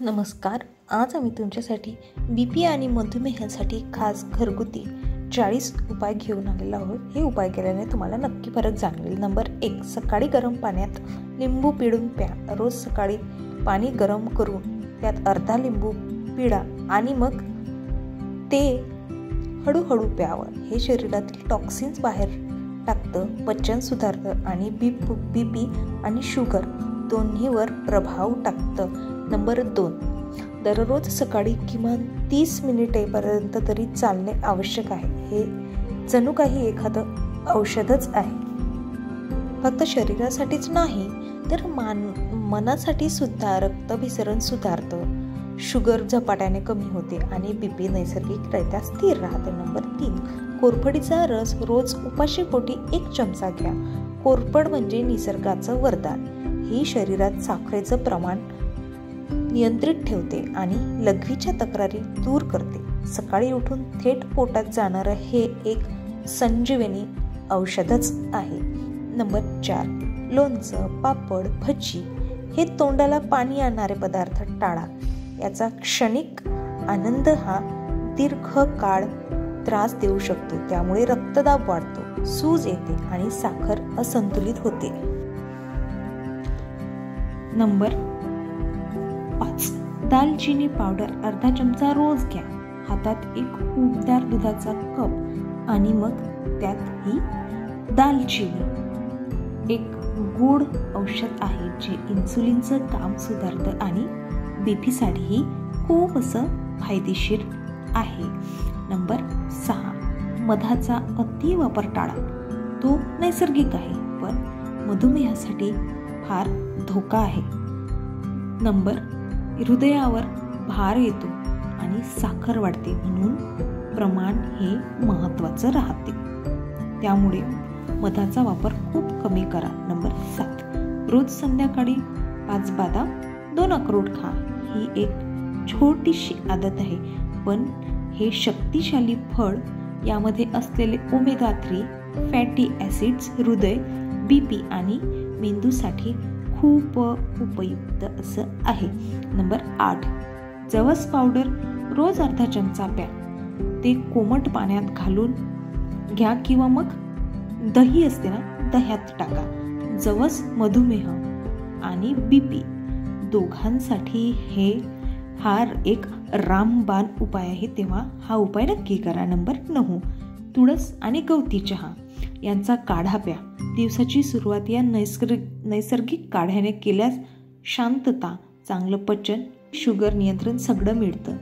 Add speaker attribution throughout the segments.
Speaker 1: नमस्कार. आज आम्ही तुमच्यासाठी BP आणि मधुमेहासाठी खास घरगुती 40 उपाय घेऊन आलेलो आहोत. हे उपाय केल्याने तुम्हाला नक्की फरक जाणवेल. नंबर 1, सकाळी गरम पाण्यात लिंबू पिळून प्या. रोज सकाळी पाणी गरम करून त्यात अर्धा लिंबू पिळा आणि मग ते हळूहळू प्यावं. हे शरीरातील टॉक्सिन्स बाहेर टाकतं, पचन सुधारतं आणि BP आणि शुगर दोन्हीवर प्रभाव टाकतं. नंबर 2, दररोज सकाळी किमान 30 मिनिटेपर्यंत तरी चालणे आवश्यक आहे. हे जणू काही एखादं औषधच आहे. फक्त शरीरासाठीच नाही तर मनासाठी सुद्धा रक्ताभिसरण सुधारतं, शुगर झपाट्याने कमी होते आणि BP नैसर्गिकरित्या स्थिर राहते. नंबर 3, कोरफडीचा रस रोज उपाशीपोटी 1 चमचा घ्या. कोरफड म्हणजे निसर्गाचं वरदान. ही शरीरात साखरेचं प्रमाण नियंत्रित ठेवते आणि लघवीच्या तक्रारी दूर करते. सकाळी उठून थेट पोटात जाणारं हे एक संजीवनी औषधच आहे. नंबर 4, लोणचं, पापड, भजी हे तोंडाला पाणी आणणारे पदार्थ टाळा. याचा क्षणिक आनंद हा दीर्घकाळ त्रास देऊ शकतो. त्यामुळे रक्तदाब वाढतो, सूज येते आणि साखर असंतुलित होते. नंबर 5, दालचिनी पावडर अर्धा चमचा रोज घ्या. हातात एक उबदार दुधाचा कप आणि मग त्यात ही दालचिनी एक गोड औषध आहे जे इन्सुलिनचं काम सुधारतं आणि BP साठीही खूप असं फायदेशीर आहे. नंबर 6, मधाचा अति वापर टाळा. तो नैसर्गिक आहे पण मधुमेहासाठी फार धोका आहे. नंबर, हृदयावर भार येतो आणि साखर वाढते म्हणून प्रमाण हे महत्त्वाचं राहते. त्यामुळे मधाचा वापर खूप कमी करा. नंबर 7, रोज संध्याकाळी 5 बदाम 2 अक्रोड खा. ही एक छोटीशी आदत आहे पण हे शक्तिशाली फळ, यामध्ये असलेले ओमेगा 3 फॅटी ॲसिड्स हृदय, BP आणि मेंदूसाठी खूप उपयुक्त असं आहे. नंबर 8, जवस पावडर रोज अर्धा चमचा प्या. ते कोमट पाण्यात घालून घ्या किंवा मग दही असते ना, दह्यात टाका. जवस मधुमेह आणि BP दोघांसाठी हा एक रामबाण उपाय आहे, तेव्हा हा उपाय नक्की करा. नंबर 9, तुळस आणि गवती चहा यांचा काढा प्या. दिवसाची सुरुवात या नैसर्गिक काढ्याने केल्यास शांतता, चांगलं पचन, शुगर नियंत्रण सगळं मिळतं.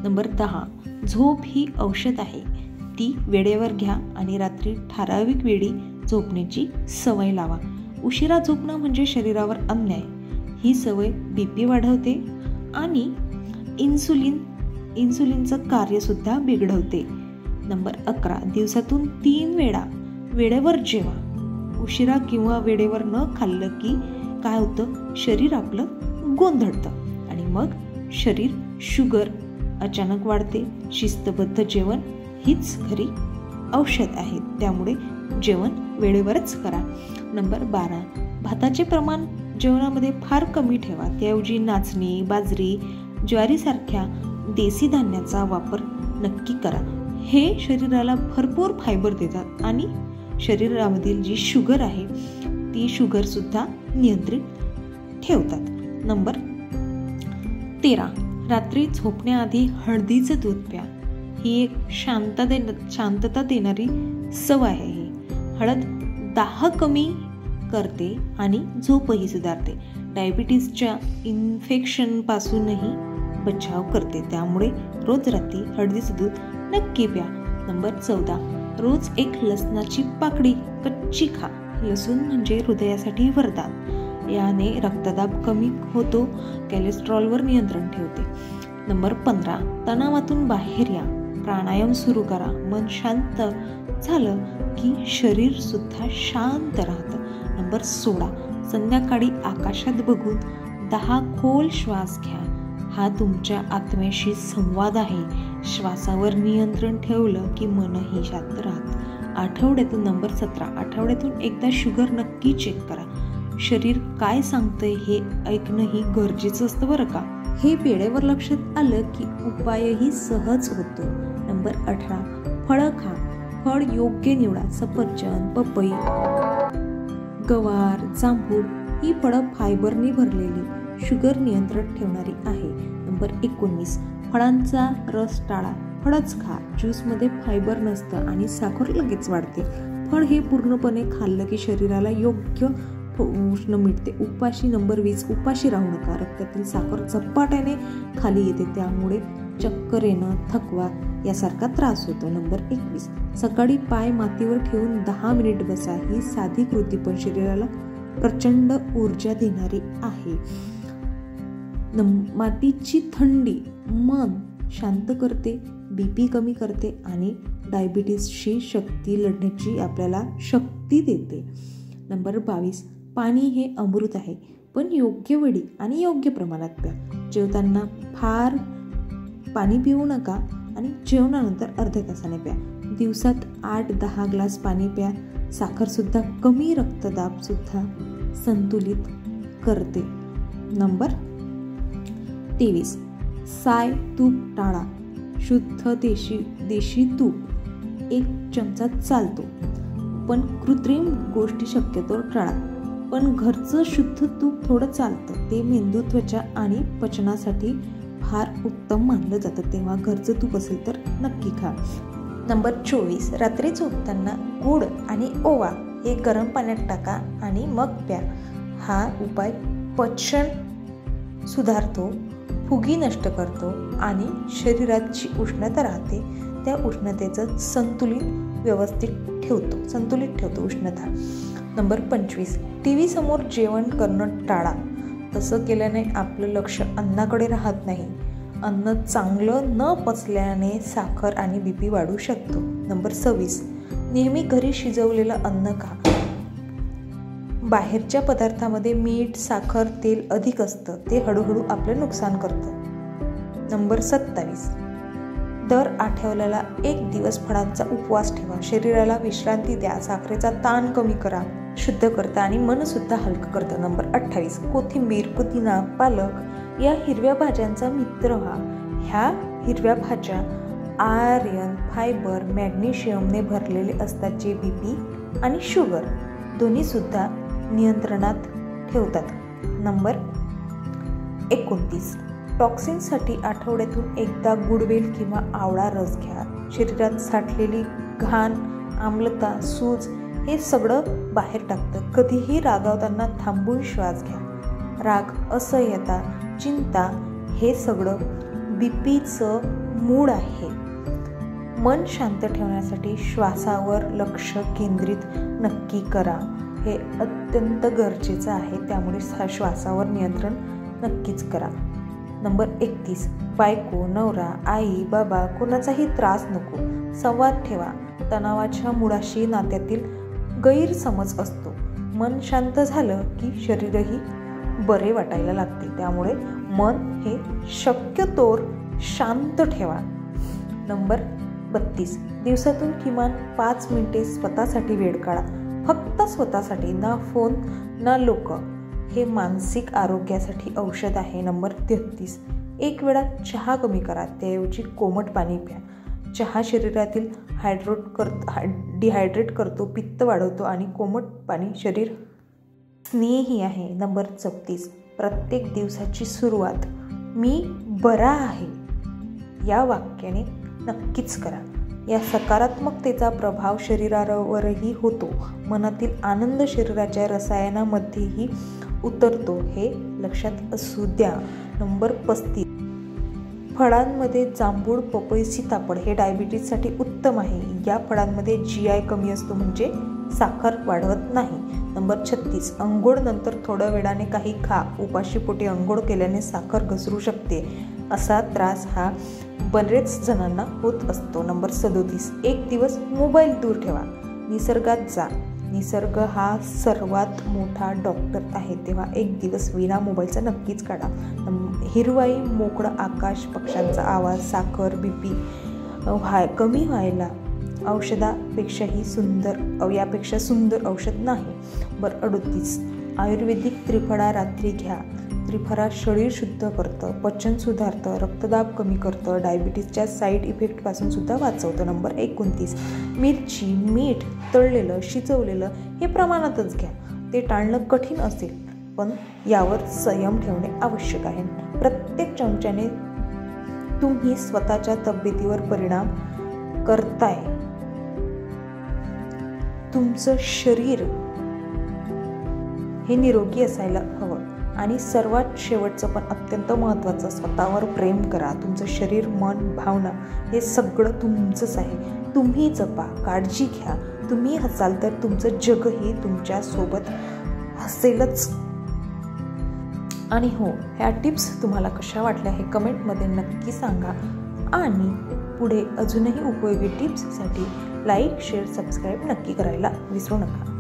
Speaker 1: नंबर 10, झोप ही औषध आहे. ती वेळेवर घ्या आणि रात्री ठराविक वेळी झोपण्याची सवय लावा. उशिरा झोपणं म्हणजे शरीरावर अन्याय. ही सवय BP वाढवते आणि इन्सुलिनचं कार्यसुद्धा बिघडवते. नंबर 11, दिवसातून 3 वेळा वेळेवर जेवा. उशिरा किंवा वेळेवर न खाल्लं की काय होतं, शरीर आपलं गोंधळतं आणि मग शरीर शुगर अचानक वाढते. शिस्तबद्ध जेवण हीच खरी औषध आहे, त्यामुळे जेवण वेळेवरच करा. नंबर 12, भाताचे प्रमाण जेवणामध्ये फार कमी ठेवा. त्याऐवजी नाचणी, बाजरी, ज्वारीसारख्या देसी धान्याचा वापर नक्की करा. हे शरीराला भरपूर फायबर देतात आणि शरीरामधील जी शुगर आहे ती शुगर सुद्धा नियंत्रित ठेवतात. नंबर 13, रात्री झोपण्याआधी हळदीचं दूध प्या. ही एक शांतता देणारी सवय आहे. हळद दाह कमी करते आणि झोपही सुधारते. डायबिटीसच्या इन्फेक्शनपासूनही बचाव करते. त्यामुळे रोज रात्री हळदीचं दूध नक्की प्या. नंबर 14, रोज एक लसणाची पाकळी कच्ची खा. लसूण म्हणजे हृदयासाठी वरदान. याने रक्तदाब कमी होतो, कोलेस्ट्रॉलवर नियंत्रण ठेवते. नंबर 15, तणावातून बाहेर या. प्राणायाम सुरू करा. मन शांत झालं की शरीर सुद्धा शांत राहतं. नंबर 16, संध्याकाळी आकाशात बघून 10 खोल श्वास घ्या. हा तुमच्या आत्म्याशी संवाद आहे. श्वासावर नियंत्रण ठेवलं की मनही शांत राहतं. आठवड्यातून नंबर 17, आठवड्यातून एकदा शुगर नक्की चेक करा. शरीर काय सांगतंय हे ऐकणंही गरजेचं असतं बरं का. हे वेळेवर लक्षात आलं की उपायही सहज होतो. नंबर 18, फळं खा. फळ योग्य निवडा. सफरचंद, पपई, गवार, जांभूळ ही फळं फायबरने भरलेली, शुगर नियंत्रण ठेवणारी आहे. नंबर 19, फळांचा रस टाळा. फळच खा. ज्यूसमध्ये फायबर नसतं आणि साखर लगेच वाढते. फळ हे पूर्णपणे खाल्लं की शरीराला योग्य उष्ण मिळते. उपाशी. नंबर 20, उपाशी राहू नका. रक्तातील साखर झपाट्याने खाली येते, त्यामुळे चक्कर येणं, थकवा यासारखा त्रास होतो. नंबर 21, सकाळी पाय मातीवर ठेवून 10 मिनिट बसा. ही साधी कृती पण शरीराला प्रचंड ऊर्जा देणारी आहे. मातीची थंडी मन शांत करते, BP कमी करते आणि डायबिटीसची शक्ती लढण्याची आपल्याला शक्ती देते. नंबर 22, पाणी हे अमृत आहे, पण योग्य वेळी आणि योग्य प्रमाणात प्या. जेवताना फार पाणी पिऊ नका आणि जेवणानंतर अर्ध्या तासाने प्या. दिवसात 8-10 ग्लास पाणी प्या. साखरसुद्धा कमी, रक्तदाबसुद्धा संतुलित करते. नंबर 23, साय तूप टाळा. शुद्ध देशी तूप 1 चमचा चालतो, पण कृत्रिम गोष्टी शक्यतो टाळा. पण घरचं शुद्ध तूप थोडं चालतं. ते मेंदू, त्वचा आणि पचनासाठी फार उत्तम मानलं जातं, तेव्हा घरचं तूप असेल तर नक्की खा. नंबर 24, रात्री झोपताना गूळ आणि ओवा हे गरम पाण्यात टाका आणि मग प्या. हा उपाय पचन सुधारतो, फुगी नष्ट करतो आणि शरीरात जी उष्णता राहते त्या उष्णतेचं संतुलित ठेवतो उष्णता. नंबर 25, TV समोर जेवण करणं टाळा. तसं केल्याने आपलं लक्ष अन्नाकडे राहत नाही. अन्न चांगलं न पचल्याने साखर आणि BP वाढू शकतो. नंबर 26, नेहमी घरी शिजवलेलं अन्न खा. बाहेरच्या पदार्थामध्ये मीठ, साखर, तेल अधिक असतं, ते हळूहळू आपलं नुकसान करतं. नंबर 27, दर आठवड्याला 1 दिवस फळांचा उपवास ठेवा. शरीराला विश्रांती द्या. साखरेचा ताण कमी करा, शुद्ध करतं आणि मनसुद्धा हलकं करतं. नंबर 28, कोथिंबीर, पुदिना, पालक या हिरव्या भाज्यांचा मित्र व्हा. ह्या हिरव्या भाज्या आयर्न, फायबर, मॅग्नेशियमने भरलेले असतात, जे BP आणि शुगर दोन्हीसुद्धा नियंत्रणात ठेवतात. नंबर 29, टॉक्सिनसाठी आठवड्यातून एकदा गुडवेल किंवा आवळा रस घ्या. शरीरात साठलेली घाण, आम्लता, सूज हे सगळं बाहेर टाकतं. कधीही रागावताना थांबून श्वास घ्या. राग, असह्यता, चिंता हे सगळं BPचं मूळ आहे. मन शांत ठेवण्यासाठी श्वासावर लक्ष केंद्रित नक्की करा. हे अत्यंत गरजेचं आहे, त्यामुळे श्वासावर नियंत्रण नक्कीच करा. नंबर 31, बायको, नवरा, आई, बाबा कोणाचाही त्रास नको. संवाद ठेवा. तणावाच्या मुळाशी नात्यातील गैरसमज असतो. मन शांत झालं की शरीरही बरे वाटायला लागते, त्यामुळे मन हे शक्यतोवर शांत ठेवा. नंबर 32, दिवसातून किमान 5 मिनिटे स्वतःसाठी वेळ काढा. फक्त स्वतःसाठी. ना फोन ना लोक. हे मानसिक आरोग्यासाठी औषध आहे. नंबर 33, 1 वेळा चहा कमी करा. त्याऐवजी कोमट पाणी प्या. चहा शरीरातील डिहायड्रेट करतो, पित्त वाढवतो आणि कोमट पाणी शरीर स्नेही आहे. नंबर 34, प्रत्येक दिवसाची सुरुवात मी बरा आहे या वाक्याने नक्कीच करा. या सकारात्मकतेचा प्रभाव शरीरावरही होतो. मनातील आनंद शरीराच्या रसायनामध्येही उतरतो, हे लक्षात असू द्या. नंबर 35, फळांमध्ये जांभूळ, पपई, सीताफळ हे डायबिटीजसाठी उत्तम आहे. या फळांमध्ये GI कमी असतो, म्हणजे साखर वाढवत नाही. नंबर 36, अंघोळ नंतर थोड्या वेळाने काही खा. उपाशीपोटी अंघोळ केल्याने साखर घसरू शकते. असा त्रास हा बरेच जणांना होत असतो. नंबर 37, 1 दिवस मोबाईल दूर ठेवा. निसर्गात जा. निसर्ग हा सर्वात मोठा डॉक्टर आहे, तेव्हा 1 दिवस विना मोबाईलचा नक्कीच काढा. हिरवाई, मोकळं आकाश, पक्ष्यांचा आवाज, साखर, BP कमी व्हायला यापेक्षा सुंदर औषध नाही. बरं 38, आयुर्वेदिक त्रिफळा रात्री घ्या. त्रिफळा शरीर शुद्ध करतं, पचन सुधारतं, रक्तदाब कमी करतं, डायबिटीसच्या साईड इफेक्टपासून सुद्धा वाचवतं. नंबर 29, मिरची, मीठ, तळलेलं, शिजवलेलं हे प्रमाणातच घ्या. ते टाळणं कठीण असेल, पण यावर संयम ठेवणे आवश्यक आहे. प्रत्येक चमच्याने तुम्ही स्वतःच्या तब्येतीवर परिणाम करताय. तुमचं शरीर हे निरोगी असायला हवं. आणि सर्वात शेवटचं पण अत्यंत महत्त्वाचं, स्वतःवर प्रेम करा. तुमचं शरीर, मन, भावना हे सगळं तुमचंच आहे. तुम्ही जपा, काळजी घ्या. तुम्ही हसाल तर तुमचं जगही तुमच्यासोबत हसेलच. आणि हो, ह्या टिप्स तुम्हाला कशा वाटल्या हे कमेंटमध्ये नक्की सांगा. आणि पुढे अजूनही उपयोगी टिप्ससाठी लाईक, शेअर, सबस्क्राईब नक्की करायला विसरू नका.